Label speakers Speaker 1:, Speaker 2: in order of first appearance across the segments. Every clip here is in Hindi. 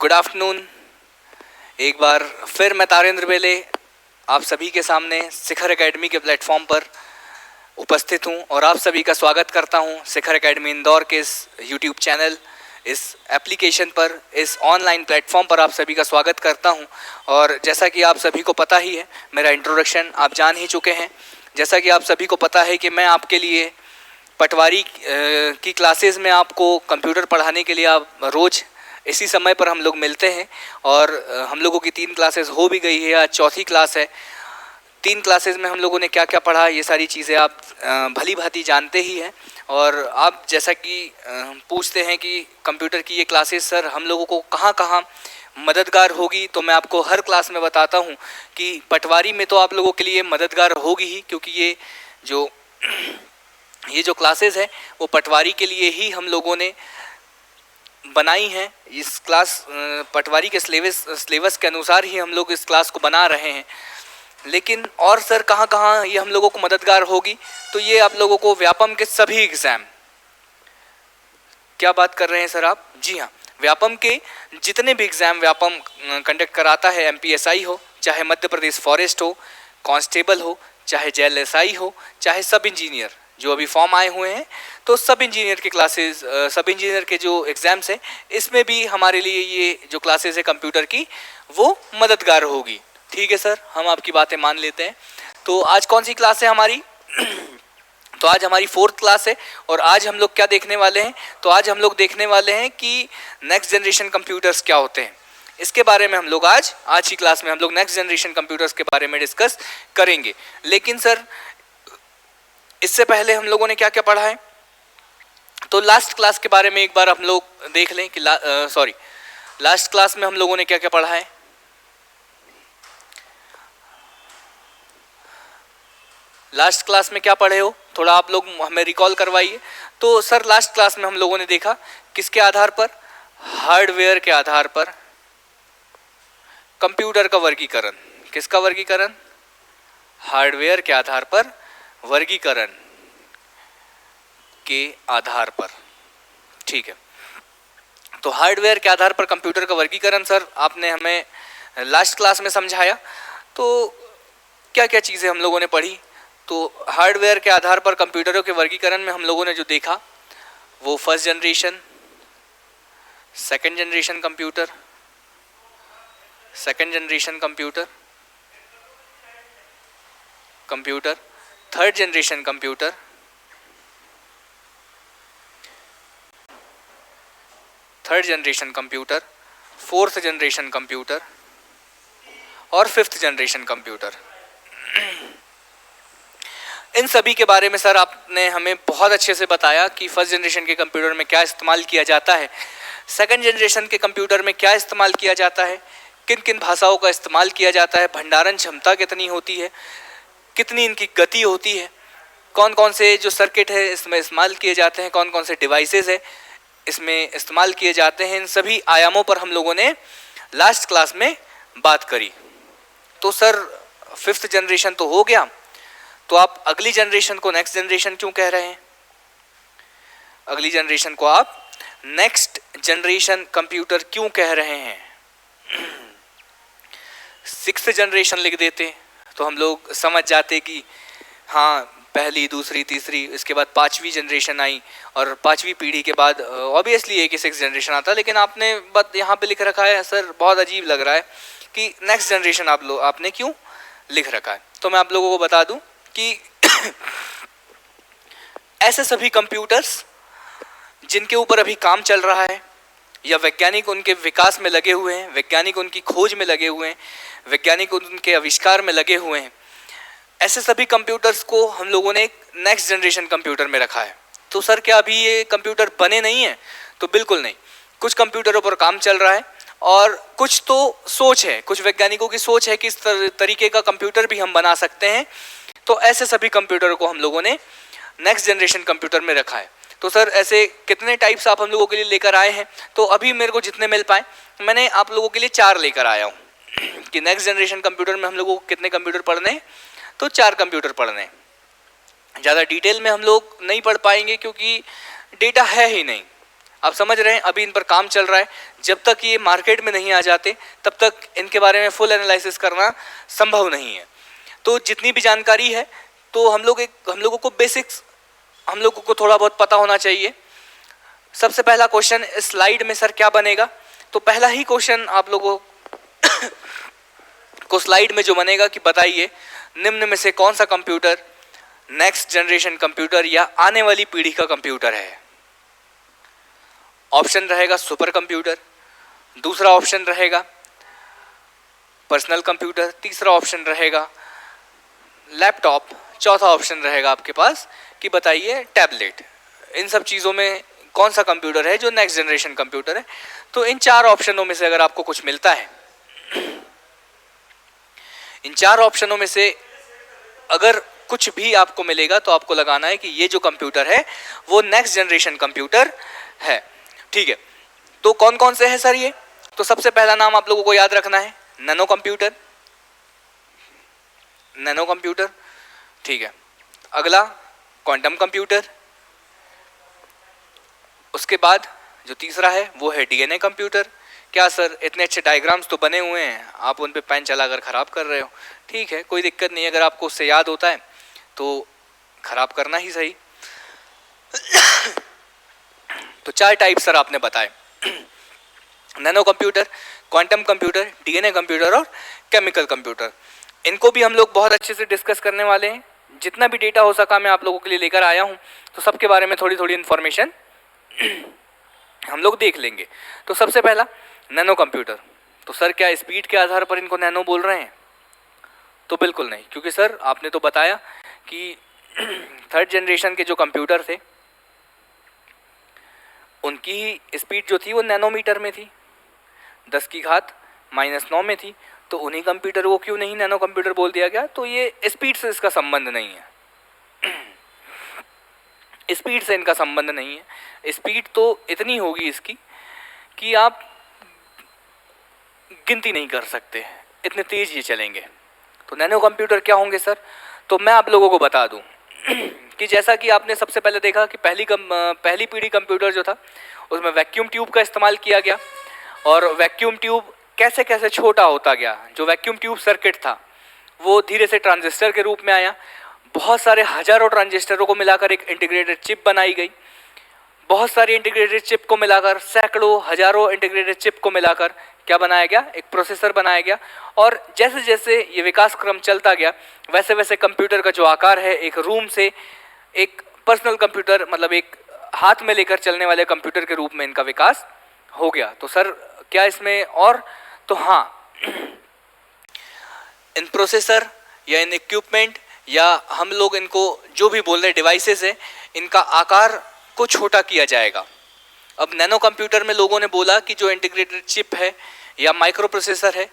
Speaker 1: Good afternoon. एक बार फिर मैं तारेंद्र बेले आप सभी के सामने शिखर एकेडमी के प्लेटफॉर्म पर उपस्थित हूं और आप सभी का स्वागत करता हूं शिखर एकेडमी इंदौर के इस यूट्यूब चैनल, इस एप्लीकेशन पर, इस ऑनलाइन प्लेटफॉर्म पर आप सभी का स्वागत करता हूं। और जैसा कि आप सभी को पता ही है, मेरा इंट्रोडक्शन आप जान ही चुके हैं। जैसा कि आप सभी को पता है कि मैं आपके लिए पटवारी की क्लासेस में आपको कंप्यूटर पढ़ाने के लिए आप रोज़ इसी समय पर हम लोग मिलते हैं। और हम लोगों की 3 क्लासेस हो भी गई है, आज चौथी क्लास है। 3 क्लासेस में हम लोगों ने क्या क्या पढ़ा, ये सारी चीज़ें आप भली भांति जानते ही हैं। और आप जैसा कि पूछते हैं कि कंप्यूटर की ये क्लासेस सर हम लोगों को कहाँ कहाँ मददगार होगी, तो मैं आपको हर क्लास में बताता हूँ कि पटवारी में तो आप लोगों के लिए मददगार होगी ही, क्योंकि ये जो क्लासेस है वो पटवारी के लिए ही हम लोगों ने बनाई हैं। इस क्लास पटवारी के सिलेबस के अनुसार ही हम लोग इस क्लास को बना रहे हैं। लेकिन और सर कहाँ कहाँ ये हम लोगों को मददगार होगी, तो ये आप लोगों को व्यापम के सभी एग्ज़ाम, क्या बात कर रहे हैं सर आप? जी हाँ, व्यापम के जितने भी एग्ज़ाम व्यापम कंडक्ट कराता है, MPSI हो, चाहे मध्य प्रदेश फॉरेस्ट हो, कांस्टेबल हो, चाहे JLSI हो, चाहे सब इंजीनियर जो अभी फॉर्म आए हुए हैं, तो सब इंजीनियर के क्लासेस, सब इंजीनियर के जो एग्ज़ाम्स हैं, इसमें भी हमारे लिए ये जो क्लासेस है कंप्यूटर की, वो मददगार होगी। ठीक है सर, हम आपकी बातें मान लेते हैं। तो आज कौन सी क्लास है हमारी? तो आज हमारी 4th क्लास है। और आज हम लोग क्या देखने वाले हैं? तो आज हम लोग देखने वाले हैं कि नेक्स्ट जनरेशन कंप्यूटर्स क्या होते हैं। इसके बारे में हम लोग आज की क्लास में हम लोग नेक्स्ट जनरेशन कंप्यूटर्स के बारे में डिस्कस करेंगे। लेकिन सर इससे पहले हम लोगों ने क्या क्या पढ़ा है, तो लास्ट क्लास के बारे में एक बार हम लोग देख लें कि लास्ट क्लास में हम लोगों ने क्या क्या पढ़ा है। लास्ट क्लास में क्या पढ़े हो, थोड़ा आप लोग हमें रिकॉल करवाइए। तो सर लास्ट क्लास में हम लोगों ने देखा किसके आधार पर? हार्डवेयर के आधार पर कंप्यूटर का वर्गीकरण। किसका वर्गीकरण? हार्डवेयर के आधार पर वर्गीकरण के आधार पर। ठीक है, तो हार्डवेयर के आधार पर कंप्यूटर का वर्गीकरण सर आपने हमें लास्ट क्लास में समझाया। तो क्या क्या चीज़ें हम लोगों ने पढ़ी? तो हार्डवेयर के आधार पर कंप्यूटरों के वर्गीकरण में हम लोगों ने जो देखा वो first generation, second generation computer, second generation computer, third generation computer, third generation computer, fourth generation computer और 5th जनरेशन कंप्यूटर। इन सभी के बारे में सर आपने हमें बहुत अच्छे से बताया कि फर्स्ट जनरेशन के कंप्यूटर में क्या इस्तेमाल किया जाता है, सेकंड जनरेशन के कंप्यूटर में क्या इस्तेमाल किया जाता है, किन किन भाषाओं का इस्तेमाल किया जाता है, भंडारण क्षमता कितनी होती है, कितनी इनकी गति होती है, कौन कौन से जो सर्किट है इसमें इस्तेमाल किए जाते हैं, कौन कौन से डिवाइसेस है इसमें इस्तेमाल किए जाते हैं। इन सभी आयामों पर हम लोगों ने लास्ट क्लास में बात करी। तो सर 5th जनरेशन तो हो गया, तो आप अगली जनरेशन को नेक्स्ट जनरेशन क्यों कह रहे हैं? अगली जनरेशन को आप नेक्स्ट जनरेशन कंप्यूटर क्यों कह रहे हैं? 6th जनरेशन लिख देते तो हम लोग समझ जाते कि हाँ, पहली, दूसरी, तीसरी, इसके बाद 5वीं जनरेशन आई और 5वीं पीढ़ी के बाद ऑब्वियसली एक 6th जनरेशन आता। लेकिन आपने बात यहाँ पे लिख रखा है सर, बहुत अजीब लग रहा है कि नेक्स्ट जनरेशन आपने क्यों लिख रखा है। तो मैं आप लोगों को बता दूं कि ऐसे सभी कंप्यूटर्स जिनके ऊपर अभी काम चल रहा है या वैज्ञानिक उनके विकास में लगे हुए हैं, वैज्ञानिक उनकी खोज में लगे हुए हैं, वैज्ञानिक उनके आविष्कार में लगे हुए हैं, ऐसे सभी कंप्यूटर्स को हम लोगों ने नेक्स्ट जनरेशन कंप्यूटर में रखा है। तो सर क्या अभी ये कंप्यूटर बने नहीं हैं? तो बिल्कुल नहीं। कुछ कंप्यूटरों पर काम चल रहा है और कुछ तो सोच है, कुछ वैज्ञानिकों की सोच है कि इस तरीके का कंप्यूटर भी हम बना सकते हैं। तो ऐसे सभी कंप्यूटरों को हम लोगों ने नेक्स्ट जनरेशन कंप्यूटर में रखा है। तो सर ऐसे कितने टाइप्स आप हम लोगों के लिए लेकर आए हैं? तो अभी मेरे को जितने मिल पाए मैंने आप लोगों के लिए 4 लेकर आया हूँ कि नेक्स्ट जनरेशन कंप्यूटर में हम लोगों को कितने कंप्यूटर पढ़ने हैं? तो 4 कंप्यूटर पढ़ने हैं। ज़्यादा डिटेल में हम लोग नहीं पढ़ पाएंगे क्योंकि डेटा है ही नहीं। आप समझ रहे हैं, अभी इन पर काम चल रहा है। जब तक ये मार्केट में नहीं आ जाते तब तक इनके बारे में फुल एनालिसिस करना संभव नहीं है। तो जितनी भी जानकारी है तो हम लोगों को बेसिक्स हम लोगों को थोड़ा बहुत पता होना चाहिए। सबसे पहला क्वेश्चन इस स्लाइड में सर क्या बनेगा, तो पहला ही क्वेश्चन आप लोगों को स्लाइड में जो बनेगा कि बताइए निम्न में से कौन सा कंप्यूटर नेक्स्ट जनरेशन कंप्यूटर या आने वाली पीढ़ी का कंप्यूटर है। ऑप्शन रहेगा सुपर कंप्यूटर, दूसरा ऑप्शन रहेगा पर्सनल कंप्यूटर, तीसरा ऑप्शन रहेगा लैपटॉप, चौथा ऑप्शन रहेगा आपके पास कि बताइए टैबलेट। इन सब चीज़ों में कौन सा कंप्यूटर है जो नेक्स्ट जनरेशन कंप्यूटर है। तो इन चार ऑप्शनों में से अगर आपको कुछ मिलता है, इन चार ऑप्शनों में से अगर कुछ भी आपको मिलेगा तो आपको लगाना है कि ये जो कंप्यूटर है वो नेक्स्ट जनरेशन कंप्यूटर है। ठीक है, तो कौन कौन से है सर ये, तो सबसे पहला नाम आप लोगों को याद रखना है नैनो कंप्यूटर। नैनो कंप्यूटर, ठीक है। अगला क्वांटम कंप्यूटर, उसके बाद जो तीसरा है वो है डीएनए कंप्यूटर। क्या सर इतने अच्छे डायग्राम्स तो बने हुए हैं, आप उन पे पेन चलाकर ख़राब कर रहे हो। ठीक है, कोई दिक्कत नहीं, अगर आपको उससे याद होता है तो ख़राब करना ही सही। तो चार टाइप सर आपने बताए, nano computer, quantum computer, DNA computer और केमिकल कंप्यूटर। इनको भी हम लोग बहुत अच्छे से डिस्कस करने वाले हैं। जितना भी डेटा हो सका मैं आप लोगों के लिए लेकर आया हूँ, तो सबके बारे में थोड़ी थोड़ी इन्फॉर्मेशन हम लोग देख लेंगे। तो सबसे पहला नैनो कंप्यूटर, तो सर क्या स्पीड के आधार पर इनको नैनो बोल रहे हैं, तो बिल्कुल नहीं, क्योंकि सर आपने तो बताया कि थर्ड जनरेशन के जो कंप्यूटर थे उनकी स्पीड जो थी वो नैनोमीटर में थी, 10⁻⁻⁹ में थी। तो उन्हीं कंप्यूटर को क्यों नहीं नैनो कंप्यूटर बोल दिया गया, तो ये स्पीड से इसका संबंध नहीं है। स्पीड से इनका संबंध नहीं है। स्पीड तो इतनी होगी इसकी कि आप गिनती नहीं कर सकते, इतने तेज ये चलेंगे। तो नैनो कंप्यूटर क्या होंगे सर, तो मैं आप लोगों को बता दूं कि जैसा कि आपने सबसे पहले देखा कि पहली पीढ़ी कंप्यूटर जो था उसमें वैक्यूम ट्यूब का इस्तेमाल किया गया, और वैक्यूम ट्यूब कैसे कैसे छोटा होता गया। जो वैक्यूम ट्यूब सर्किट था वो धीरे से ट्रांजिस्टर के रूप में आया, बहुत सारे हजारों ट्रांजिस्टरों को मिलाकर एक इंटीग्रेटेड चिप बनाई गई, बहुत सारी इंटीग्रेटेड चिप को मिलाकर सैकड़ों हजारों इंटीग्रेटेड चिप को मिलाकर क्या बनाया गया, एक प्रोसेसर बनाया गया। और जैसे जैसे ये विकास क्रम चलता गया वैसे वैसे कंप्यूटर का जो आकार है एक रूम से एक पर्सनल कंप्यूटर, मतलब एक हाथ में लेकर चलने वाले कंप्यूटर के रूप में इनका विकास हो गया। तो सर क्या इसमें और, तो हाँ, इन प्रोसेसर या इन इक्विपमेंट या हम लोग इनको जो भी बोल रहे डिवाइसेस है, इनका आकार को छोटा किया जाएगा। अब नैनो कंप्यूटर में लोगों ने बोला कि जो इंटीग्रेटेड चिप है या माइक्रो प्रोसेसर है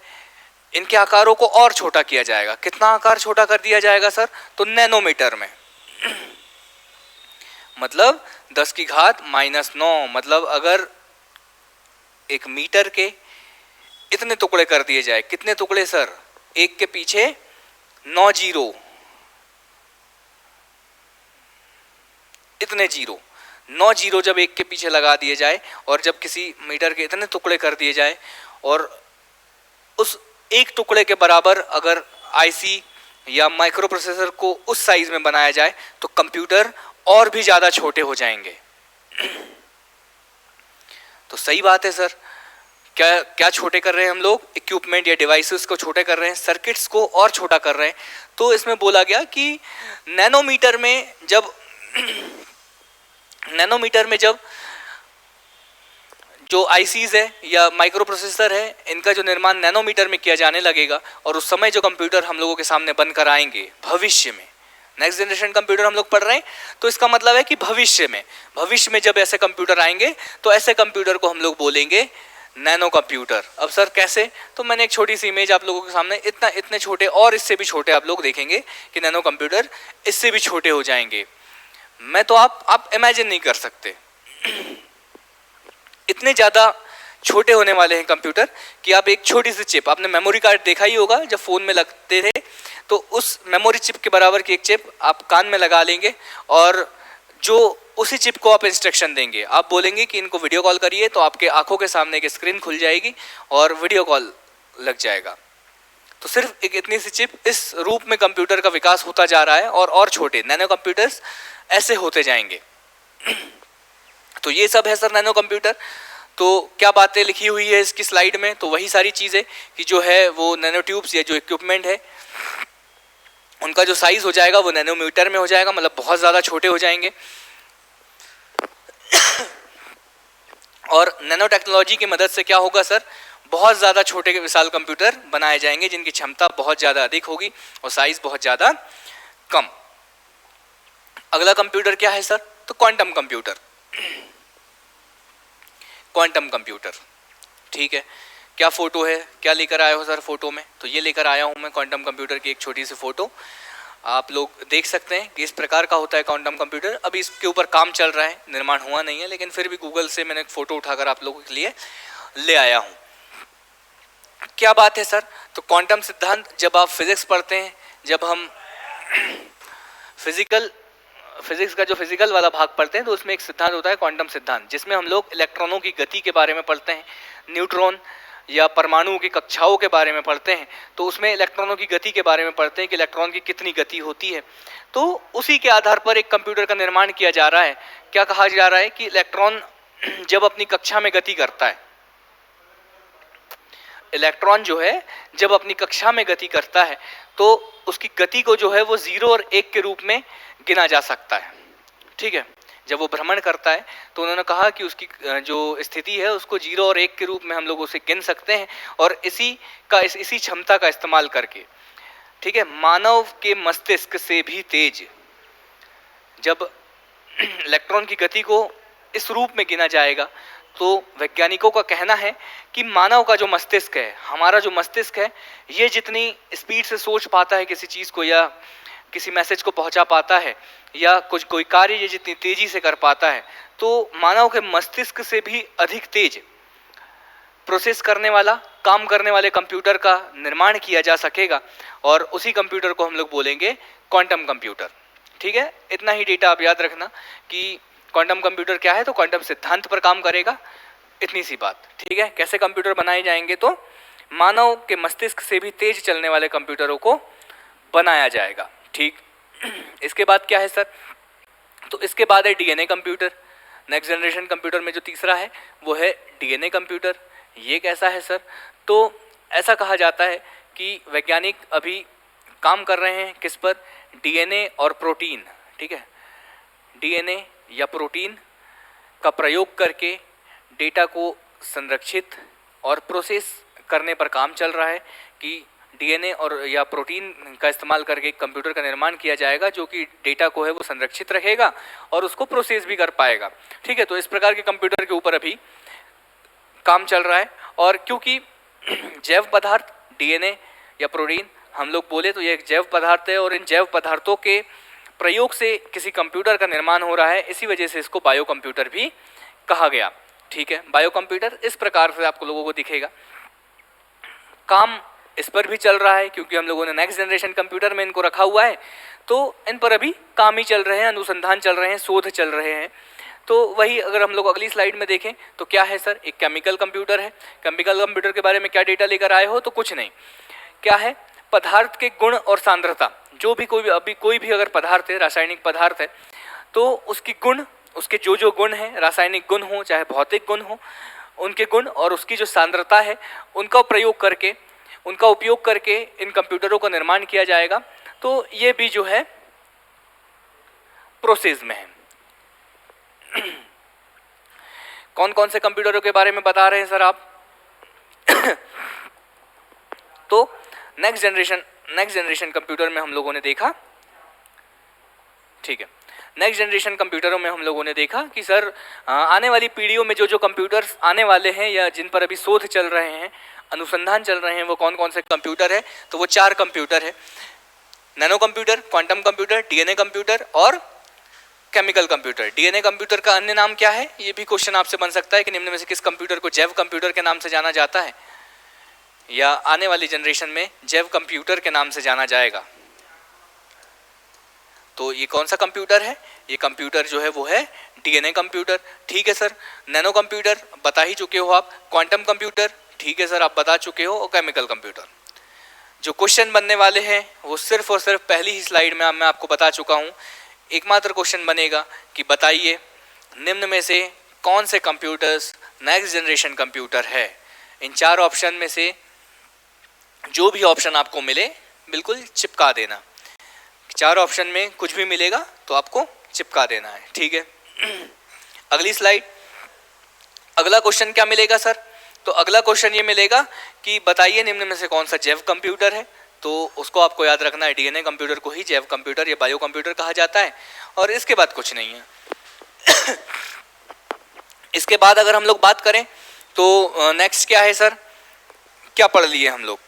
Speaker 1: इनके आकारों को और छोटा किया जाएगा। कितना आकार छोटा कर दिया जाएगा सर, तो नैनोमीटर में, मतलब 10⁻⁻⁹, मतलब अगर एक मीटर के इतने टुकड़े कर दिए जाए, कितने टुकड़े सर, एक के पीछे 9 जीरो, इतने जीरो, 9 जीरो जब एक के पीछे लगा दिए जाए और जब किसी मीटर के इतने टुकड़े कर दिए जाए और उस एक टुकड़े के बराबर अगर आईसी या माइक्रो प्रोसेसर को उस साइज में बनाया जाए तो कंप्यूटर और भी ज़्यादा छोटे हो जाएंगे। तो सही बात है सर, क्या क्या छोटे कर रहे हैं हम लोग, इक्विपमेंट या डिवाइसेस को छोटे कर रहे हैं, सर्किट्स को और छोटा कर रहे हैं। तो इसमें बोला गया कि नैनोमीटर में जब जो आईसीज है या माइक्रो प्रोसेसर है इनका जो निर्माण नैनोमीटर में किया जाने लगेगा और उस समय जो कंप्यूटर हम लोगों के सामने बनकर आएंगे भविष्य में, नेक्स्ट जनरेशन कंप्यूटर हम लोग पढ़ रहे हैं, तो इसका मतलब है कि भविष्य में जब ऐसे कंप्यूटर आएंगे तो ऐसे कंप्यूटर को हम लोग बोलेंगे नैनो कंप्यूटर। अब सर कैसे, तो मैंने एक छोटी सी इमेज आप लोगों के सामने, इतने छोटे और इससे भी छोटे आप लोग देखेंगे कि नैनो कंप्यूटर इससे भी छोटे हो जाएंगे। मैं तो आप इमेजिन नहीं कर सकते, इतने ज़्यादा छोटे होने वाले हैं कंप्यूटर कि आप एक छोटी सी चिप, आपने मेमोरी कार्ड देखा ही होगा जब फ़ोन में लगते थे, तो उस मेमोरी चिप के बराबर की एक चिप आप कान में लगा लेंगे और जो उसी चिप को आप इंस्ट्रक्शन देंगे। आप बोलेंगे कि इनको वीडियो कॉल करिए, तो आपके आंखों के सामने एक स्क्रीन खुल जाएगी और वीडियो कॉल लग जाएगा। तो सिर्फ एक इतनी सी चिप, इस रूप में कंप्यूटर का विकास होता जा रहा है और छोटे नैनो कंप्यूटर्स ऐसे होते जाएंगे। तो ये सब है सर नैनो कंप्यूटर। तो क्या बातें लिखी हुई है इसकी स्लाइड में, तो वही सारी चीज़ें कि जो है वो नैनो ट्यूब्स या जो इक्विपमेंट है उनका जो साइज हो जाएगा वो नैनोमीटर में हो जाएगा, मतलब बहुत ज़्यादा छोटे हो जाएंगे। और नैनो टेक्नोलॉजी की मदद से क्या होगा सर, बहुत ज़्यादा छोटे के विशाल कंप्यूटर बनाए जाएंगे जिनकी क्षमता बहुत ज़्यादा अधिक होगी और साइज बहुत ज़्यादा कम। अगला कंप्यूटर क्या है सर, तो क्वांटम कंप्यूटर। क्वांटम कंप्यूटर, ठीक है। क्या फोटो है, क्या लेकर आए हो सर फोटो में, तो ये लेकर आया हूँ मैं क्वांटम कंप्यूटर की एक छोटी सी फोटो। आप लोग देख सकते हैं कि इस प्रकार का होता है क्वांटम कंप्यूटर। अभी इसके ऊपर काम चल रहा है, निर्माण हुआ नहीं है, लेकिन फिर भी गूगल से मैंने फोटो उठाकर आप लोगों के लिए ले आया हूँ। क्या बात है सर, तो क्वांटम सिद्धांत जब आप फिजिक्स पढ़ते हैं, जब हम फिजिक्स का जो फिजिकल वाला भाग पढ़ते हैं, तो उसमें एक सिद्धांत होता है क्वांटम सिद्धांत, जिसमें हम लोग इलेक्ट्रॉनों की गति के बारे में पढ़ते हैं, न्यूट्रॉन या परमाणुओं की कक्षाओं के बारे में पढ़ते हैं। तो उसमें इलेक्ट्रॉनों की गति के बारे में पढ़ते हैं कि इलेक्ट्रॉन की कितनी गति होती है। तो उसी के आधार पर एक कंप्यूटर का निर्माण किया जा रहा है। क्या कहा जा रहा है कि इलेक्ट्रॉन जब अपनी कक्षा में गति करता है, इलेक्ट्रॉन जो है जब अपनी कक्षा में गति करता है, तो उसकी गति को जो है वो 0 और 1 के रूप में गिना जा सकता है, ठीक है। जब वो भ्रमण करता है तो उन्होंने कहा कि उसकी जो स्थिति है उसको 0 और 1 के रूप में हम लोग उसे गिन सकते हैं, और इसी क्षमता का इस्तेमाल करके, ठीक है, मानव के मस्तिष्क से भी तेज जब इलेक्ट्रॉन की गति को इस रूप में गिना जाएगा, तो वैज्ञानिकों का कहना है कि मानव का जो मस्तिष्क है, हमारा जो मस्तिष्क है, ये जितनी स्पीड से सोच पाता है किसी चीज़ को या किसी मैसेज को पहुंचा पाता है, या कोई कार्य ये जितनी तेजी से कर पाता है, तो मानव के मस्तिष्क से भी अधिक तेज प्रोसेस करने वाला, काम करने वाले कंप्यूटर का निर्माण किया जा सकेगा, और उसी कंप्यूटर को हम लोग बोलेंगे क्वांटम कंप्यूटर, ठीक है। इतना ही डेटा आप याद रखना कि क्वांटम कंप्यूटर क्या है, तो क्वांटम सिद्धांत पर काम करेगा, इतनी सी बात, ठीक है। कैसे कंप्यूटर बनाए जाएंगे, तो मानव के मस्तिष्क से भी तेज चलने वाले कंप्यूटरों को बनाया जाएगा, ठीक। इसके बाद क्या है सर, तो इसके बाद है DNA computer. Next generation computer में जो तीसरा है वो है डीएनए कंप्यूटर। ये कैसा है सर, तो ऐसा कहा जाता है कि वैज्ञानिक अभी काम कर रहे हैं किस पर, डीएनए और प्रोटीन, ठीक है। डीएनए या प्रोटीन का प्रयोग करके डेटा को संरक्षित और प्रोसेस करने पर काम चल रहा है कि डीएनए और या प्रोटीन का इस्तेमाल करके कंप्यूटर का निर्माण किया जाएगा जो कि डेटा को है वो संरक्षित रखेगा और उसको प्रोसेस भी कर पाएगा, ठीक है। तो इस प्रकार के कंप्यूटर के ऊपर अभी काम चल रहा है। और क्योंकि जैव पदार्थ डीएनए या प्रोटीन हम लोग बोले तो ये एक जैव पदार्थ है, और इन जैव पदार्थों के प्रयोग से किसी कंप्यूटर का निर्माण हो रहा है, इसी वजह से इसको बायो कंप्यूटर भी कहा गया, ठीक है। बायो कंप्यूटर इस प्रकार से आपको लोगों को दिखेगा। काम इस पर भी चल रहा है क्योंकि हम लोगों ने नेक्स्ट जनरेशन कंप्यूटर में इनको रखा हुआ है, तो इन पर अभी काम ही चल रहे हैं, अनुसंधान चल रहे हैं, शोध चल रहे हैं। तो वही अगर हम लोग अगली स्लाइड में देखें तो क्या है सर, एक केमिकल कंप्यूटर है। केमिकल कंप्यूटर के बारे में क्या डेटा लेकर आए हो, तो कुछ नहीं, क्या है, पदार्थ के गुण और सांद्रता, जो भी कोई भी अगर पदार्थ है, रासायनिक पदार्थ है, तो उसकी गुण, उसके जो गुण हैं, रासायनिक गुण हो चाहे भौतिक गुण हो, उनके गुण और उसकी जो सांद्रता है उनका उपयोग करके इन कंप्यूटरों का निर्माण किया जाएगा। तो ये भी जो है प्रोसेस में है। कौन कौन से कंप्यूटरों के बारे में बता रहे हैं सर आप? तो नेक्स्ट जनरेशन कंप्यूटर में हम लोगों ने देखा, ठीक है, नेक्स्ट जनरेशन कंप्यूटरों में हम लोगों ने देखा कि सर आने वाली पीढ़ियों में जो कंप्यूटर्स आने वाले हैं या जिन पर अभी शोध चल रहे हैं, अनुसंधान चल रहे हैं, वो कौन कौन से कंप्यूटर है, तो वो 4 कंप्यूटर है, nano computer, quantum computer, DNA computer और केमिकल कंप्यूटर। डीएनए कंप्यूटर का अन्य नाम क्या है, ये भी क्वेश्चन आपसे बन सकता है कि निम्न में से किस कंप्यूटर को जैव कंप्यूटर के नाम से जाना जाता है या आने वाली जनरेशन में जैव कंप्यूटर के नाम से जाना जाएगा। तो ये कौन सा कंप्यूटर है, ये कंप्यूटर जो है वो है डीएनए कंप्यूटर, ठीक है सर। नैनो कंप्यूटर बता ही चुके हो आप। क्वांटम कंप्यूटर, ठीक है सर, आप बता चुके हो। और केमिकल कंप्यूटर। जो क्वेश्चन बनने वाले हैं वो सिर्फ और सिर्फ पहली ही स्लाइड में मैं आपको बता चुका हूँ। एकमात्र क्वेश्चन बनेगा कि बताइए निम्न में से कौन से कंप्यूटर्स नेक्स्ट जनरेशन कंप्यूटर है। इन चार ऑप्शन में से जो भी ऑप्शन आपको मिले बिल्कुल चिपका देना। चार ऑप्शन में कुछ भी मिलेगा तो आपको चिपका देना है, ठीक है। अगली स्लाइड। अगला क्वेश्चन क्या मिलेगा सर? तो अगला क्वेश्चन ये मिलेगा कि बताइए निम्न में से कौन सा जैव कंप्यूटर है। तो उसको आपको याद रखना है, डीएनए कंप्यूटर को ही जैव कंप्यूटर या बायो कंप्यूटर कहा जाता है। और इसके बाद कुछ नहीं है। इसके बाद अगर हम लोग बात करें तो नेक्स्ट क्या है सर? क्या पढ़ लिए हम लोग?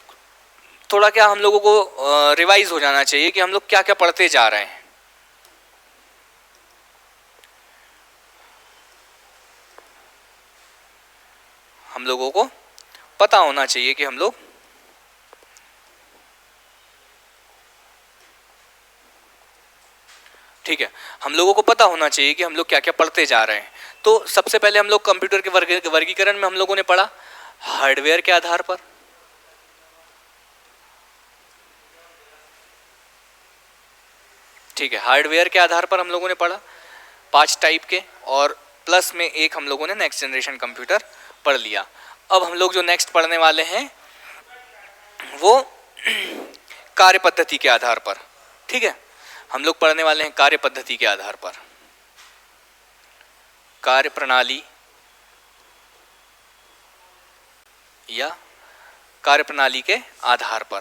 Speaker 1: थोड़ा क्या हम लोगों को रिवाइज हो जाना चाहिए कि हम लोग क्या क्या पढ़ते जा रहे हैं। हम लोगों को पता होना चाहिए कि हम लोग ठीक है, हम लोगों को पता होना चाहिए कि हम लोग क्या क्या पढ़ते जा रहे हैं। तो सबसे पहले हम लोग कंप्यूटर के वर्गीकरण में हम लोगों ने पढ़ा हार्डवेयर के आधार पर, ठीक है। हार्डवेयर के आधार पर हम लोगों ने पढ़ा 5 टाइप के, और प्लस में एक हम लोगों ने नेक्स्ट जनरेशन कंप्यूटर पढ़ लिया। अब हम लोग जो नेक्स्ट पढ़ने वाले हैं वो कार्य पद्धति के आधार पर, ठीक है। हम लोग पढ़ने वाले हैं कार्य पद्धति के आधार पर, कार्य प्रणाली या कार्य प्रणाली के आधार पर,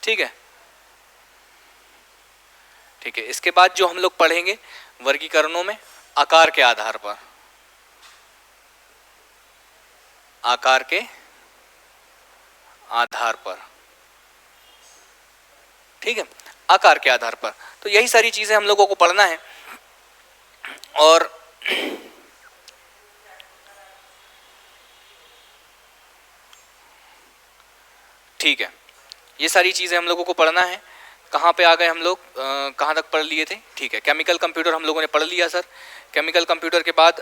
Speaker 1: ठीक है, ठीक है। इसके बाद जो हम लोग पढ़ेंगे वर्गीकरणों में आकार के आधार पर, आकार के आधार पर, ठीक है, आकार के आधार पर। तो यही सारी चीजें हम लोगों को पढ़ना है। और ठीक है, ये सारी चीजें हम लोगों को पढ़ना है। कहाँ पे आ गए हम लोग? कहाँ तक पढ़ लिए थे? ठीक है, केमिकल कंप्यूटर हम लोगों ने पढ़ लिया सर। केमिकल कंप्यूटर के बाद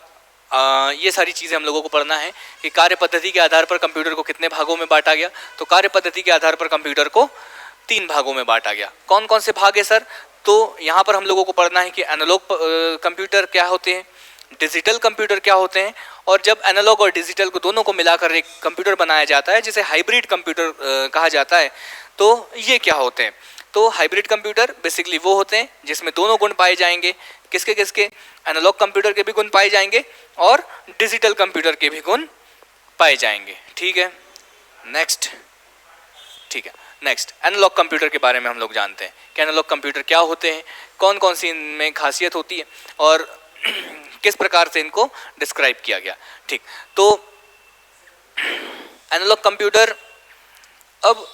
Speaker 1: ये सारी चीज़ें हम लोगों को पढ़ना है कि कार्य पद्धति के आधार पर कंप्यूटर को कितने भागों में बांटा गया। तो कार्य पद्धति के आधार पर कंप्यूटर को 3 भागों में बांटा गया। कौन कौन से भाग है सर? तो यहाँ पर हम लोगों को पढ़ना है कि एनालॉग कंप्यूटर क्या होते हैं, डिजिटल कंप्यूटर क्या होते हैं, और जब एनालॉग और डिजिटल को दोनों को मिलाकर एक कंप्यूटर बनाया जाता है जिसे हाइब्रिड कंप्यूटर कहा जाता है, तो ये क्या होते हैं? तो हाइब्रिड कंप्यूटर बेसिकली वो होते हैं जिसमें दोनों गुण पाए जाएंगे। किसके किसके? एनालॉग कंप्यूटर के भी गुण पाए जाएंगे और डिजिटल कंप्यूटर के भी गुण पाए जाएंगे, ठीक है। नेक्स्ट, ठीक है, नेक्स्ट एनालॉग कंप्यूटर के बारे में हम लोग जानते हैं कि एनालॉग कंप्यूटर क्या होते हैं, कौन कौन सी इनमें खासियत होती है और किस प्रकार से इनको डिस्क्राइब किया गया, ठीक। तो एनालॉग कंप्यूटर, अब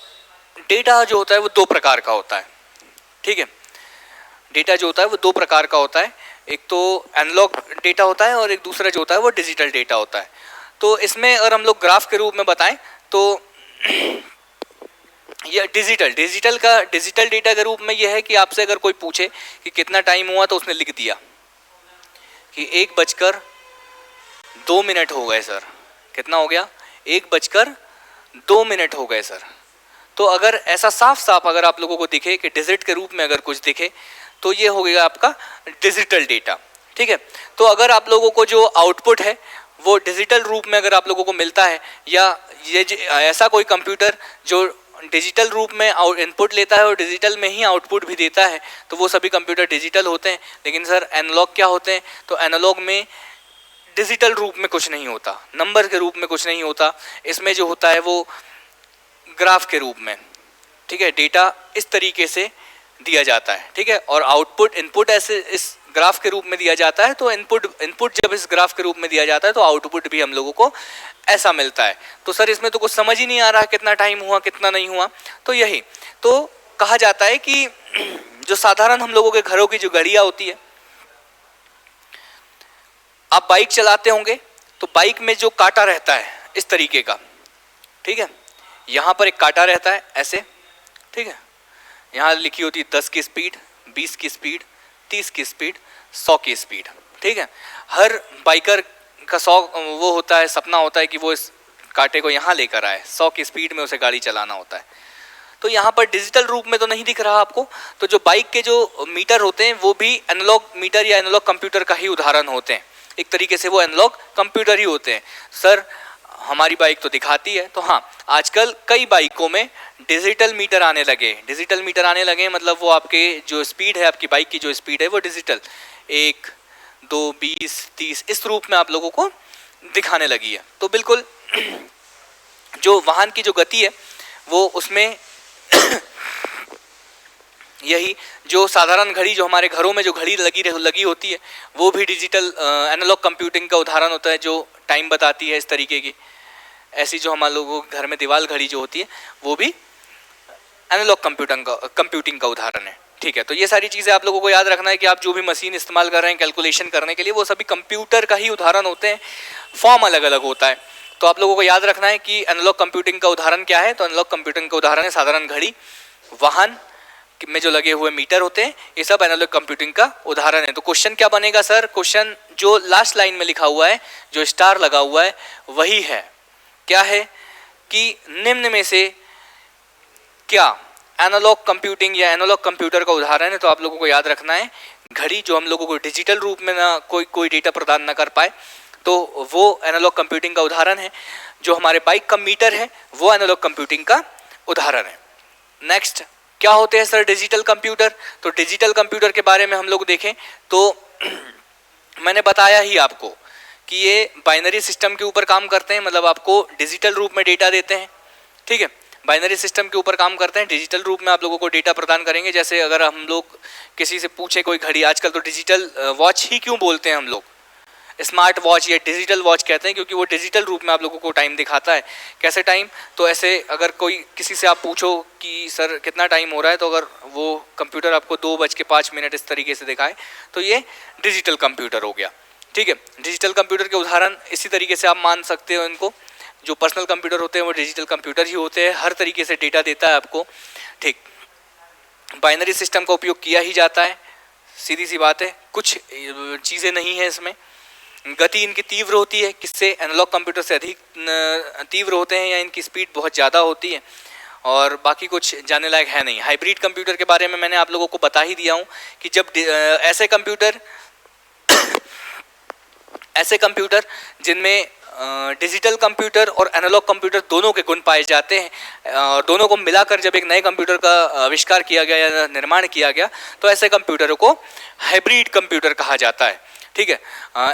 Speaker 1: डेटा जो होता है वो 2 प्रकार का होता है, ठीक है। डेटा जो होता है वो 2 प्रकार का होता है, एक तो एनालॉग डेटा होता है और एक दूसरा जो होता है वो डिजिटल डेटा होता है। तो इसमें अगर हम लोग ग्राफ के रूप में बताएं तो ये डिजिटल डेटा के रूप में ये है कि आपसे अगर कोई पूछे कि कितना टाइम हुआ तो उसने लिख दिया कि 1:02 हो गए सर। कितना हो गया? 1:02 हो गए सर। तो अगर ऐसा साफ साफ अगर आप लोगों को दिखे कि डिजिट के रूप में अगर कुछ दिखे तो ये हो गया आपका डिजिटल डेटा, ठीक है। तो अगर आप लोगों को जो आउटपुट है वो डिजिटल रूप में अगर आप लोगों को मिलता है, या ये ऐसा कोई कंप्यूटर जो डिजिटल रूप में इनपुट लेता है और डिजिटल में ही आउटपुट भी देता है, तो वो सभी कंप्यूटर डिजिटल होते हैं। लेकिन सर एनालॉग क्या होते हैं? तो एनालॉग में डिजिटल रूप में कुछ नहीं होता, नंबर के रूप में कुछ नहीं होता, इसमें जो होता है वो ग्राफ के रूप में, ठीक है। डेटा इस तरीके से दिया जाता है, ठीक है, और आउटपुट इनपुट ऐसे इस ग्राफ के रूप में दिया जाता है। तो इनपुट जब इस ग्राफ के रूप में दिया जाता है तो आउटपुट भी हम लोगों को ऐसा मिलता है। तो सर इसमें तो कुछ समझ ही नहीं आ रहा कितना टाइम हुआ कितना नहीं हुआ। तो यही तो कहा जाता है कि जो साधारण हम लोगों के घरों की जो घड़ियां होती है, आप बाइक चलाते होंगे तो बाइक में जो कांटा रहता है इस तरीके का, ठीक है, यहाँ पर एक कांटा रहता है ऐसे, ठीक है, यहाँ लिखी होती है 10 की स्पीड, 20 की स्पीड, 30 की स्पीड, 100 की स्पीड। ठीक है, हर बाइकर का 100 वो होता है, सपना होता है कि वो इस कांटे को यहाँ लेकर आए, 100 की स्पीड में उसे गाड़ी चलाना होता है। तो यहाँ पर डिजिटल रूप में तो नहीं दिख रहा आपको। तो जो बाइक के जो मीटर होते हैं वो भी एनालॉग मीटर या एनालॉग कंप्यूटर का ही उदाहरण होते हैं। एक तरीके से वो एनालॉग कंप्यूटर ही होते हैं। सर हमारी बाइक तो दिखाती है, तो हाँ, आजकल कई बाइकों में डिजिटल मीटर आने लगे। डिजिटल मीटर आने लगे मतलब वो आपके जो स्पीड है, आपकी बाइक की जो स्पीड है वो डिजिटल 1, 2, 20, 30 इस रूप में आप लोगों को दिखाने लगी है। तो बिल्कुल जो वाहन की जो गति है वो उसमें यही जो साधारण घड़ी जो हमारे घरों में जो घड़ी लगी होती है वो भी डिजिटल एनालॉग कंप्यूटिंग का उदाहरण होता है, जो टाइम बताती है इस तरीके की। ऐसी जो हमारे लोगों के घर में दीवार घड़ी जो होती है वो भी एनालॉग कंप्यूटिंग का उदाहरण है। ठीक है, तो ये सारी चीज़ें आप लोगों को याद रखना है कि आप जो भी मशीन इस्तेमाल कर रहे हैं कैलकुलेशन करने के लिए, वो सभी कंप्यूटर का ही उदाहरण होते हैं, फॉर्म अलग अलग होता है। तो आप लोगों को याद रखना है कि एनालॉग कंप्यूटिंग का उदाहरण क्या है। तो एनालॉग कंप्यूटिंग का उदाहरण है साधारण घड़ी, वाहन में जो लगे हुए मीटर होते हैं, ये सब एनालॉग कंप्यूटिंग का उदाहरण है। तो क्वेश्चन क्या बनेगा सर? क्वेश्चन जो लास्ट लाइन में लिखा हुआ है, जो स्टार लगा हुआ है, वही है। क्या है कि निम्न में से क्या एनालॉग कंप्यूटिंग या एनालॉग कंप्यूटर का उदाहरण है? तो आप लोगों को याद रखना है घड़ी जो हम लोगों को डिजिटल रूप में ना कोई डेटा प्रदान ना कर पाए, तो वो एनालॉग कंप्यूटिंग का उदाहरण है। जो हमारे बाइक का मीटर है वो एनालॉग कंप्यूटिंग का उदाहरण है। नेक्स्ट क्या होते हैं सर डिजिटल कंप्यूटर? तो डिजिटल कंप्यूटर के बारे में हम लोग देखें तो मैंने बताया ही आपको कि ये बाइनरी सिस्टम के ऊपर काम करते हैं, मतलब आपको डिजिटल रूप में डेटा देते हैं। ठीक है, बाइनरी सिस्टम के ऊपर काम करते हैं, डिजिटल रूप में आप लोगों को डेटा प्रदान करेंगे। जैसे अगर हम लोग किसी से पूछे कोई घड़ी, आजकल तो डिजिटल वॉच ही क्यों बोलते हैं हम लोग, स्मार्ट वॉच या डिजिटल वॉच कहते हैं, क्योंकि वो डिजिटल रूप में आप लोगों को टाइम दिखाता है। कैसे टाइम? तो ऐसे अगर कोई किसी से आप पूछो कि सर कितना टाइम हो रहा है, तो अगर वो कंप्यूटर आपको 2:05 इस तरीके से दिखाए, तो ये डिजिटल कंप्यूटर हो गया। ठीक है, डिजिटल कंप्यूटर के उदाहरण इसी तरीके से आप मान सकते हो इनको। जो पर्सनल कंप्यूटर होते हैं वो डिजिटल कंप्यूटर ही होते हैं, हर तरीके से डेटा देता है आपको। ठीक, बाइनरी सिस्टम का उपयोग किया ही जाता है, सीधी सी बात है, कुछ चीज़ें नहीं है इसमें। गति इनकी तीव्र होती है, किससे? एनालॉग कंप्यूटर से अधिक तीव्र होते हैं, या इनकी स्पीड बहुत ज़्यादा होती है, और बाकी कुछ जानने लायक है नहीं। हाइब्रिड कंप्यूटर के बारे में मैंने आप लोगों को बता ही दिया हूँ कि जब ऐसे कंप्यूटर जिनमें डिजिटल कंप्यूटर और एनालॉग कंप्यूटर दोनों के गुण पाए जाते हैं, और दोनों को मिलाकर जब एक नए कंप्यूटर का आविष्कार किया गया या निर्माण किया गया, तो ऐसे कंप्यूटरों को हाइब्रिड कंप्यूटर कहा जाता है। ठीक है,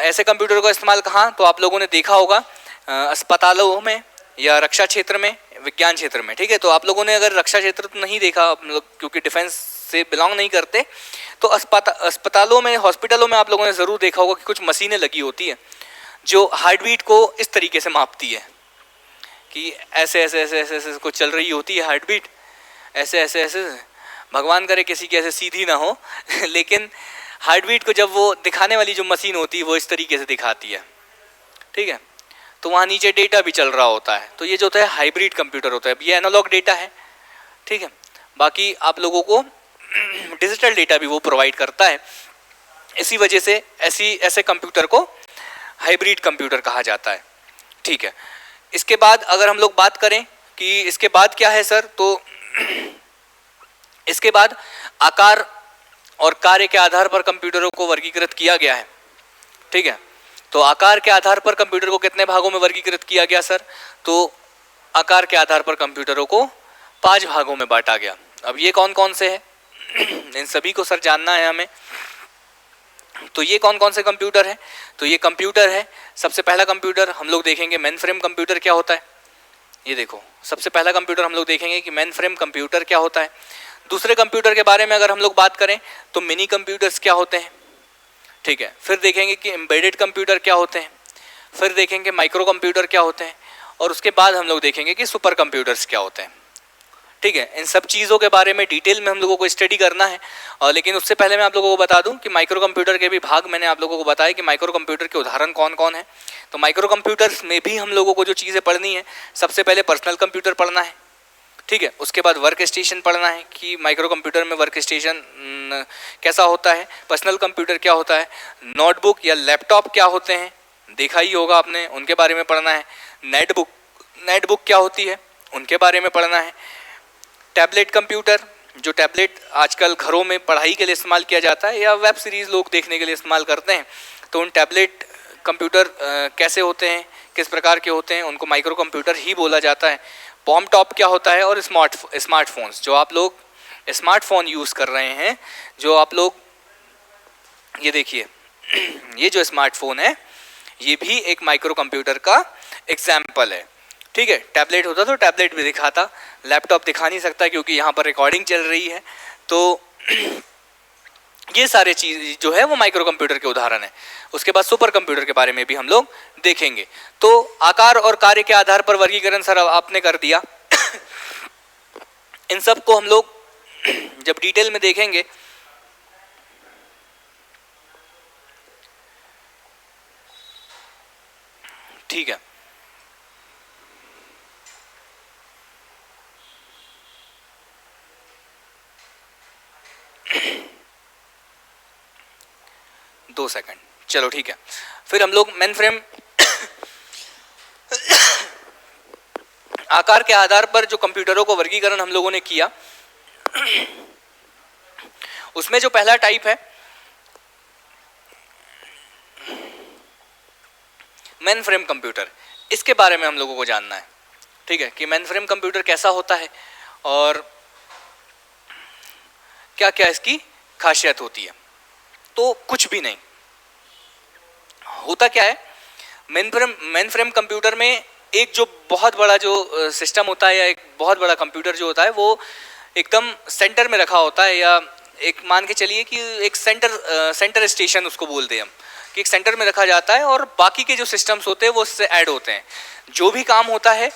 Speaker 1: ऐसे कंप्यूटर का इस्तेमाल कहाँ? तो आप लोगों ने देखा होगा अस्पतालों में या रक्षा क्षेत्र में, विज्ञान क्षेत्र में। ठीक है, तो आप लोगों ने अगर रक्षा क्षेत्र तो नहीं देखा आप लोग, क्योंकि डिफेंस से बिलोंग नहीं करते, तो अस्पतालों में, हॉस्पिटलों में आप लोगों ने ज़रूर देखा होगा कि कुछ मशीनें लगी होती हैं जो हार्ट बीट को इस तरीके से मापती है कि ऐसे ऐसे ऐसे ऐसे ऐसे कुछ चल रही होती है हार्ट बीट, ऐसे ऐसे ऐसे, भगवान करे किसी की ऐसे सीधी ना हो लेकिन हार्ट बीट को जब वो दिखाने वाली जो मशीन होती है वो इस तरीके से दिखाती है। ठीक है, तो वहाँ नीचे डेटा भी चल रहा होता है। तो ये जो होता है हाइब्रिड कंप्यूटर होता है। ये एनालॉग डेटा है। ठीक है, बाकी आप लोगों को डिजिटल डेटा भी वो प्रोवाइड करता है। इसी वजह से ऐसे कंप्यूटर को हाइब्रिड कंप्यूटर कहा जाता है। ठीक है, इसके बाद अगर हम लोग बात करें कि इसके बाद क्या है सर, तो इसके बाद आकार और कार्य के आधार पर कंप्यूटरों को वर्गीकृत किया गया है। ठीक है, तो आकार के आधार पर कंप्यूटर को कितने भागों में वर्गीकृत किया गया सर? तो आकार के आधार पर कंप्यूटरों को 5 भागों में बांटा गया। अब ये कौन कौन से हैं इन सभी को सर जानना है हमें। तो ये कौन कौन से कंप्यूटर है? तो ये कंप्यूटर है, सबसे पहला कंप्यूटर हम लोग देखेंगे मेन फ्रेम कंप्यूटर क्या होता है। ये देखो, सबसे पहला कंप्यूटर हम लोग देखेंगे कि मेन फ्रेम कंप्यूटर क्या होता है। दूसरे कंप्यूटर के बारे में अगर हम लोग बात करें तो मिनी कंप्यूटर्स क्या होते हैं। ठीक है, फिर देखेंगे कि एम्बेडेड कंप्यूटर क्या होते हैं, फिर देखेंगे माइक्रो कंप्यूटर क्या होते हैं, और उसके बाद हम लोग देखेंगे कि सुपर कंप्यूटर्स क्या होते हैं। ठीक है, इन सब चीज़ों के बारे में डिटेल में हम लोगों को स्टडी करना है। और लेकिन उससे पहले मैं आप लोगों को बता दूं कि माइक्रो कंप्यूटर के भी भाग मैंने आप लोगों को बताया कि माइक्रो कंप्यूटर के उदाहरण कौन कौन है। तो माइक्रो कंप्यूटर्स में भी हम लोगों को जो चीज़ें पढ़नी है, सबसे पहले पर्सनल कंप्यूटर पढ़ना है। ठीक है। उसके बाद वर्क स्टेशन पढ़ना है कि माइक्रो कंप्यूटर में वर्क स्टेशन कैसा होता है, पर्सनल कंप्यूटर क्या होता है, नोटबुक या लैपटॉप क्या होते हैं, देखा ही होगा आपने, उनके बारे में पढ़ना है। नेटबुक क्या होती है, उनके बारे में पढ़ना है। टैबलेट कंप्यूटर, जो टैबलेट आजकल घरों में पढ़ाई के लिए इस्तेमाल किया जाता है या वेब सीरीज़ लोग देखने के लिए इस्तेमाल करते हैं, तो उन टैबलेट कंप्यूटर कैसे होते हैं, किस प्रकार के होते हैं, उनको माइक्रो कंप्यूटर ही बोला जाता है। पॉम टॉप क्या होता है, और स्मार्टफोन्स, जो आप लोग स्मार्टफोन यूज़ कर रहे हैं, जो आप लोग ये देखिए ये जो स्मार्टफोन है ये भी एक माइक्रो कंप्यूटर का एग्जाम्पल है। ठीक है, टैबलेट होता तो टैबलेट भी दिखाता, लैपटॉप दिखा नहीं सकता क्योंकि यहाँ पर रिकॉर्डिंग चल रही है। तो ये सारे चीज़ जो है वो माइक्रो कंप्यूटर के उदाहरण है। उसके बाद सुपर कंप्यूटर के बारे में भी हम लोग देखेंगे। तो आकार और कार्य के आधार पर वर्गीकरण सर आपने कर दिया। इन सब को हम लोग जब डिटेल में देखेंगे ठीक है। दो सेकंड, चलो ठीक है। फिर हम लोग मेन फ्रेम आकार के आधार पर जो कंप्यूटरों को वर्गीकरण हम लोगों ने किया, उसमें जो पहला टाइप है मेन फ्रेम कंप्यूटर, इसके बारे में हम लोगों को जानना है। ठीक है, कि मेन फ्रेम कंप्यूटर कैसा होता है और क्या क्या इसकी खासियत होती है। तो कुछ भी नहीं होता। क्या है, मेन फ्रेम कंप्यूटर में एक जो बहुत बड़ा जो सिस्टम होता है या एक बहुत बड़ा कंप्यूटर जो होता है वो एकदम सेंटर में रखा होता है, या एक मान के चलिए कि एक सेंटर स्टेशन उसको बोलते हैं हम, कि एक सेंटर में रखा जाता है और बाकी के जो सिस्टम्स होते हैं वो उससे ऐड होते हैं। जो भी काम होता है,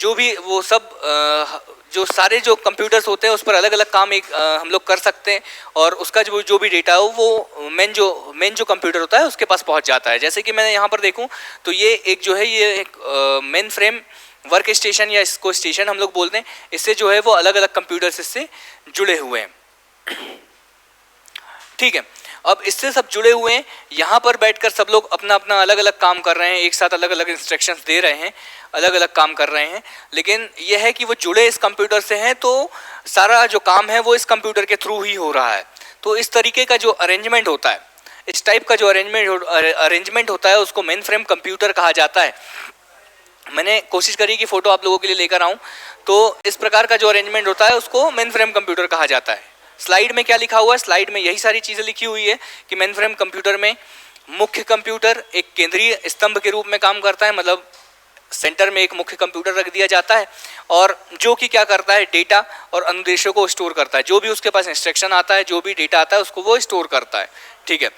Speaker 1: जो भी वो सब जो सारे जो कंप्यूटर्स होते हैं उस पर अलग अलग काम हम लोग कर सकते हैं, और उसका जो भी डेटा हो वो मेन जो कंप्यूटर होता है उसके पास पहुंच जाता है। जैसे कि मैं यहाँ पर देखूँ तो ये एक जो है ये एक मेन फ्रेम वर्क स्टेशन या इसको स्टेशन हम लोग बोलते हैं। इससे जो है वो अलग अलग कंप्यूटर्स इससे जुड़े हुए हैं। ठीक है, अब इससे सब जुड़े हुए हैं, यहाँ पर बैठकर सब लोग अपना अपना अलग अलग काम कर रहे हैं, एक साथ अलग अलग इंस्ट्रक्शंस दे रहे हैं, अलग अलग काम कर रहे हैं, लेकिन यह है कि वो जुड़े इस कंप्यूटर से हैं, तो सारा जो काम है वो इस कंप्यूटर के थ्रू ही हो रहा है। तो इस तरीके का जो अरेंजमेंट होता है, इस टाइप का जो अरेंजमेंट होता है उसको मेन फ्रेम कंप्यूटर कहा जाता है। मैंने कोशिश करी कि फ़ोटो आप लोगों के लिए लेकर आऊँ, तो इस प्रकार का जो अरेंजमेंट होता है उसको मेन फ्रेम कंप्यूटर कहा जाता है। स्लाइड में क्या लिखा हुआ है, स्लाइड में यही सारी चीज़ें लिखी हुई है कि मेन फ्रेम कंप्यूटर में मुख्य कंप्यूटर एक केंद्रीय स्तंभ के रूप में काम करता है, मतलब सेंटर में एक मुख्य कंप्यूटर रख दिया जाता है, और जो कि क्या करता है, डेटा और अनुदेशों को स्टोर करता है। जो भी उसके पास इंस्ट्रक्शन आता है, जो भी डेटा आता है उसको वो स्टोर करता है। ठीक है,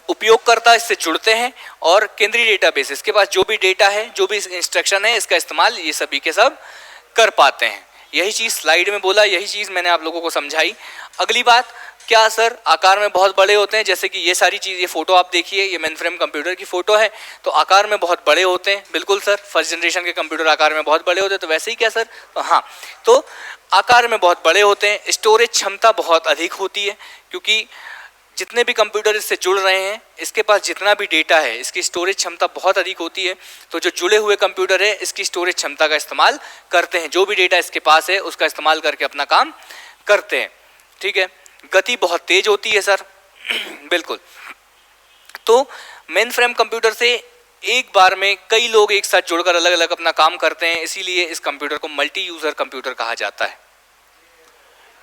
Speaker 1: उपयोगकर्ता इससे जुड़ते हैं और केंद्रीय डेटाबेस, इसके पास जो भी डेटा है, जो भी इंस्ट्रक्शन है, इसका इस्तेमाल ये सभी के सब कर पाते हैं। यही चीज़ स्लाइड में बोला, यही चीज़ मैंने आप लोगों को समझाई। अगली बात, क्या सर आकार में बहुत बड़े होते हैं? जैसे कि ये सारी चीज़, ये फ़ोटो आप देखिए, ये मेन फ्रेम कंप्यूटर की फ़ोटो है, तो आकार में बहुत बड़े होते हैं। बिल्कुल सर, फर्स्ट जनरेशन के कंप्यूटर आकार में बहुत बड़े होते हैं, तो वैसे ही क्या सर? तो हाँ, तो आकार में बहुत बड़े होते हैं। स्टोरेज क्षमता बहुत अधिक होती है, क्योंकि जितने भी कंप्यूटर इससे जुड़ रहे हैं, इसके पास जितना भी डेटा है, इसकी स्टोरेज क्षमता बहुत अधिक होती है। तो जो जुड़े हुए कंप्यूटर है इसकी स्टोरेज क्षमता का इस्तेमाल करते हैं, जो भी डेटा इसके पास है उसका इस्तेमाल करके अपना काम करते हैं। ठीक है, गति बहुत तेज होती है सर। बिल्कुल, तो मेन फ्रेम कंप्यूटर से एक बार में कई लोग एक साथ जुड़कर अलग अलग अपना काम करते हैं, इसीलिए इस कंप्यूटर को मल्टी यूज़र कंप्यूटर कहा जाता है।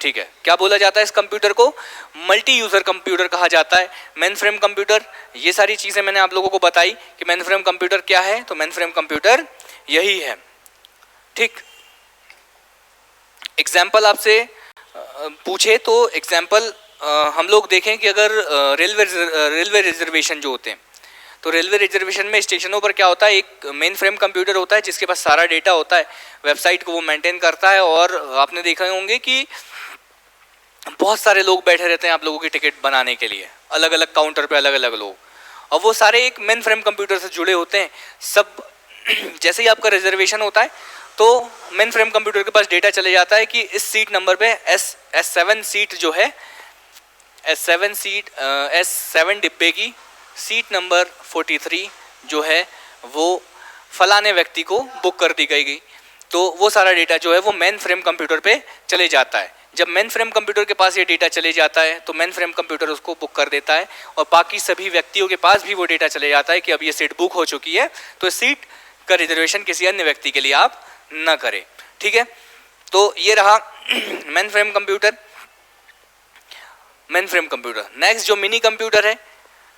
Speaker 1: ठीक है, क्या बोला जाता है इस कंप्यूटर को? मल्टी यूज़र कंप्यूटर कहा जाता है। मेन फ्रेम कंप्यूटर, ये सारी चीज़ें मैंने आप लोगों को बताई कि मेन फ्रेम कंप्यूटर क्या है, तो मेन फ्रेम कंप्यूटर यही है। ठीक, एग्जाम्पल आपसे पूछे तो एग्जाम्पल हम लोग देखें कि अगर रेलवे रिजर्वेशन जो होते हैं, तो रेलवे रिजर्वेशन में स्टेशनों पर क्या होता है, एक मेन फ्रेम कंप्यूटर होता है जिसके पास सारा डेटा होता है, वेबसाइट को वो मेंटेन करता है, और आपने देखा होंगे कि बहुत सारे लोग बैठे रहते हैं आप लोगों की टिकट बनाने के लिए, अलग अलग काउंटर पे अलग अलग लोग, और वो सारे एक मेन फ्रेम कंप्यूटर से जुड़े होते हैं सब। जैसे ही आपका रिजर्वेशन होता है तो मेन फ्रेम कंप्यूटर के पास डेटा चले जाता है कि इस सीट नंबर पे S7 सीट जो है, S7 डिब्बे की सीट नंबर 43 जो है वो फलाने व्यक्ति को बुक कर दी गई। तो वो सारा डेटा जो है वो मेन फ्रेम कंप्यूटर पे चले जाता है। जब मेन फ्रेम कंप्यूटर के पास ये डेटा चले जाता है तो मेन फ्रेम कंप्यूटर उसको बुक कर देता है और बाकी सभी व्यक्तियों के पास भी वो डेटा चले जाता है कि अब ये सीट बुक हो चुकी है, तो इस सीट का रिजर्वेशन किसी अन्य व्यक्ति के लिए आप ना करें। ठीक है, तो ये रहा main frame computer. Main frame computer. Next जो मिनी कंप्यूटर है,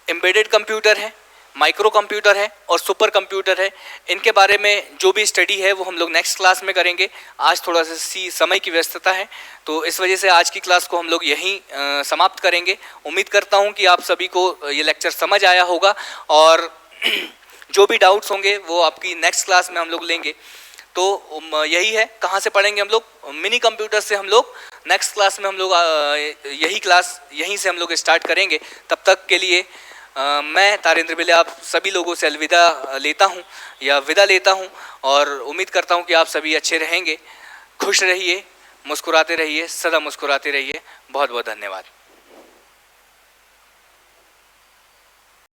Speaker 1: एम्बेडेड कंप्यूटर है, माइक्रो कंप्यूटर है और सुपर कंप्यूटर है। इनके बारे में जो भी स्टडी है वो हम लोग नेक्स्ट क्लास में करेंगे। आज थोड़ा सा समय की व्यस्तता है, तो इस वजह से आज की क्लास को हम लोग यहीं समाप्त करेंगे। उम्मीद करता हूँ कि आप सभी को ये लेक्चर समझ आया होगा और जो भी डाउट्स होंगे वो आपकी नेक्स्ट क्लास में हम लोग लेंगे। तो यही है, कहाँ से पढ़ेंगे हम लोग? मिनी कंप्यूटर से हम लोग नेक्स्ट क्लास में हम लोग यहीं से हम लोग स्टार्ट करेंगे। तब तक के लिए मैं तारेंद्र बेले आप सभी लोगों से अलविदा लेता हूं या विदा लेता हूं और उम्मीद करता हूं कि आप सभी अच्छे रहेंगे। खुश रहिए, मुस्कुराते रहिए, सदा मुस्कुराते रहिए। बहुत बहुत धन्यवाद।